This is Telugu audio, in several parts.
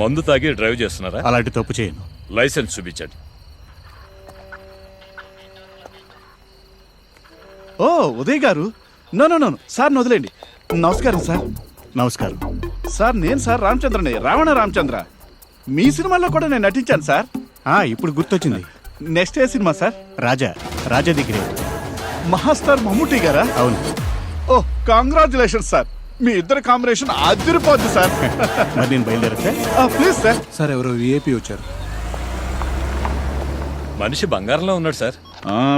మందు తాగి డ్రైవ్ చేస్తున్నారా? అలాంటి తప్పు చేయను. లైసెన్స్ చూపించండి. ఓ ఉదయ్ గారు, నో సార్ వదిలేండి. నమస్కారం సార్. నమస్కారం సార్ నేను సార్ రామచంద్రని, రావణ రామచంద్ర. మీ సినిమాలో కూడా నేను నటించాను సార్. ఇప్పుడు గుర్తొచ్చింది. నెక్స్ట్ ఏ సినిమా సార్? రాజా దగ్గరే. మహాస్టార్ మమ్ముట్టి గారా? అవును. ఓ కంగ్రాచులేషన్ సార్, మీ ఇద్దరు కాంబినేషన్ అదిరిపోద్ది సార్. మరి నేను బయలుదేరచ్చా? Please sir. సార్ ఎవరో విఐపి వచ్చారు. మనిషి బంగారంలో ఉన్నాడు సార్.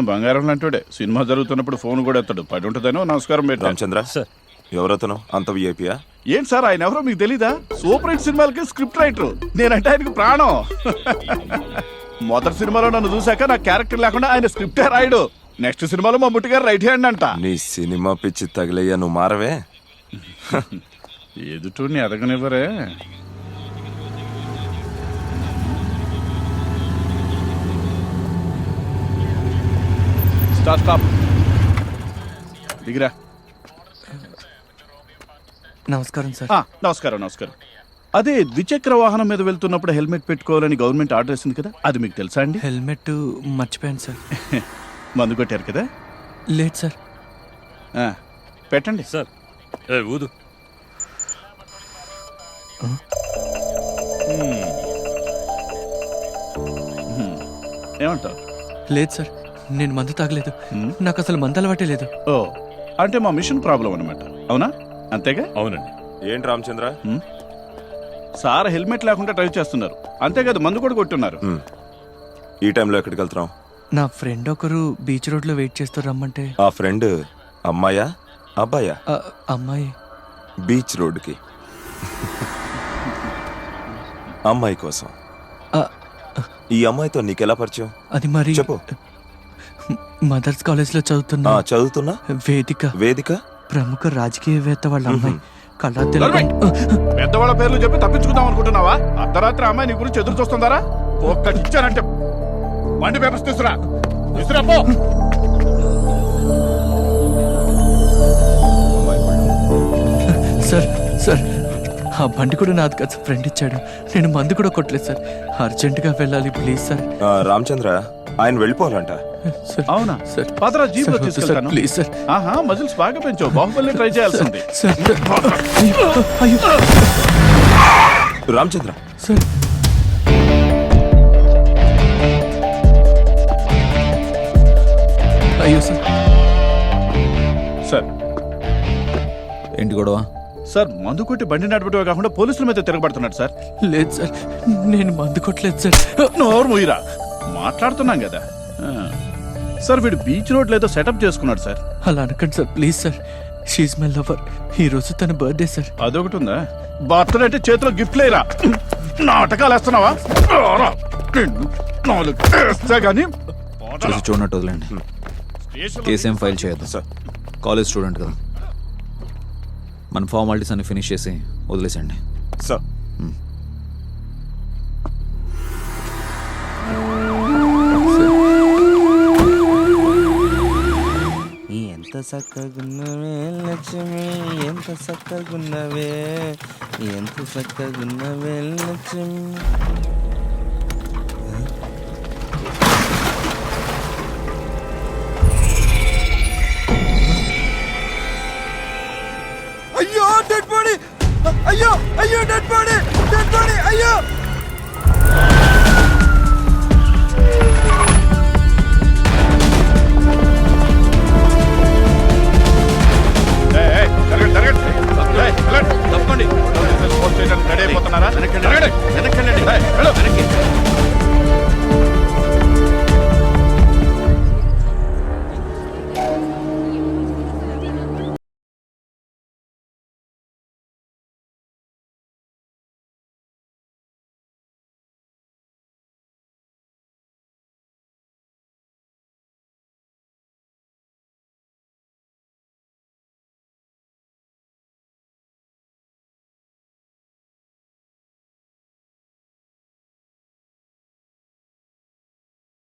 బంగారం లాంటివాడే. సినిమా జరుగుతున్నప్పుడు ఫోన్ కూడా ఎత్తాడు. పడి ఉంటుందేనో. నమస్కారం పెట్టాను. రామచంద్ర సార్. ఎవరతను? అంత విఐపియా? ఏంటి సార్ ఆయన ఎవరో మీకు తెలీదా? సూపర్ హిట్ సినిమాలకి స్క్రిప్ట్ రైటర్. నేనంటే ఆయనకు ప్రాణం. మొదటి సినిమాలో నన్ను చూశాక నా క్యారెక్టర్ లేకుండా ఆయన స్క్రిప్టే రాయడు. నెక్స్ట్ సినిమాలో మమ్ముట్టి గారు రైట్ హ్యాండ్ అంట. నీ సినిమా పిచ్చి తగిలయ్యా, నువ్వు మారవే. ఎదుటోని ఎదగనివ్వరే. స్టాప్ దిగిరా. నమస్కారం సార్. నమస్కారం. అదే ద్విచక్ర వాహనం మీద వెళ్తున్నప్పుడు హెల్మెట్ పెట్టుకోవాలని గవర్నమెంట్ ఆర్డర్ వేసింది కదా, అది మీకు తెలుసా అండి? హెల్మెట్ మర్చిపోయాను సార్. మందు కొట్టారు కదా? లేదు సార్. పెట్టండి సార్. ఊదు. ఏమంటావు? లేదు సార్, నేను మందు తాగలేదు. నాకు అసలు మందు అలవాటే లేదు. ఓ అంటే మా మిషన్ ప్రాబ్లం అనమాట. అవునా? అంతేగా? అవునండి. ఏంటి రామచంద్ర? సార్ హెల్మెట్ లేకుండా డ్రైవ్ చేస్తున్నారు. అంతేకాదు మందు కూడా కొట్టున్నారు. ఈ టైంలో ఎక్కడికి వెళ్తున్నావు? నా ఫ్రెండ్ ఒకరు బీచ్ రోడ్ లో వెయిట్ చేస్తూ రమ్మంటే. ఆ ఫ్రెండ్ అమ్మాయా అబ్బాయా? అమ్మాయి. బీచ్ రోడ్డుకి అమ్మాయి కోసం. ఈ అమ్మాయితో నీకెలా పరిచయం? అది మరి చెప్పు. మదర్స్ కాలేజ్ లో చదువుతున్నా వేదిక ప్రముఖ రాజకీయవేత్త వాళ్ళ అమ్మాయి. పెద్దవాళ్ళ పేర్లు చెప్పి తప్పించుకుందాం అనుకుంటున్నావా? అర్ధరాత్రి అమ్మాయి నీ గురించి ఎదురు చూస్తుందారా? ఒక్కటి ఇచ్చానంటే బండి పేపర్స్ తీసురా పో. సార్ ఆ బండి కూడా నాది కాదు సార్, ఫ్రెండ్ ఇచ్చాడు. నేను మందు కూడా కొట్టలేదు సార్. అర్జెంట్ గా వెళ్ళాలి ప్లీజ్ సార్. రామచంద్ర ఆయన వెళ్ళిపోవాలంట. అవునా సార్? పదరా జీప్ లో తీసుకెళ్తాను. Please sir. మజిల్స్ బాగా పెంచావు. బాహుబలి ట్రై చేయాల్సింది. రామచంద్ర సార్. అయ్యో సార్. సార్ ఏంటి గొడవ? సార్ మందు కొట్టి బండి నడపడమే కాకుండా పోలీసుల మీద తిరగబడుతున్నాడు సార్. లేదు సార్, నేను మందు కొట్టలేదు సార్. నోరు మూయిరా, మాట్లాడుతున్నాం కదా. సార్ వీడు బీచ్ రోడ్ లేదో సెటప్ చేసుకున్నాడు సార్. అలా అనకండి sir please sir. She's my lover. ఈ రోజు తన బర్త్డే సార్. అదొకటి ఉందా? బర్త్డే అంటే చేతిలో గిఫ్ట్ లేరా? నాటకాలు వేస్తున్నావా? గానీ చూసి చూడనట్టు వదిలేండి. కేసు ఏం ఫైల్ చేయొద్దు సార్. కాలేజ్ స్టూడెంట్ కదా, మన ఫార్మాలిటీస్ అన్ని ఫినిష్ చేసి వదిలేసండి సార్. ఎంత చక్కగున్నవే లక్ష్మి, ఎంత చక్కగున్నవే, ఎంత చక్కగున్నవే లక్ష్మి. అయ్యో డెడ్ బాడీ, అయ్యో డెడ్ బాడీ, అయ్యో.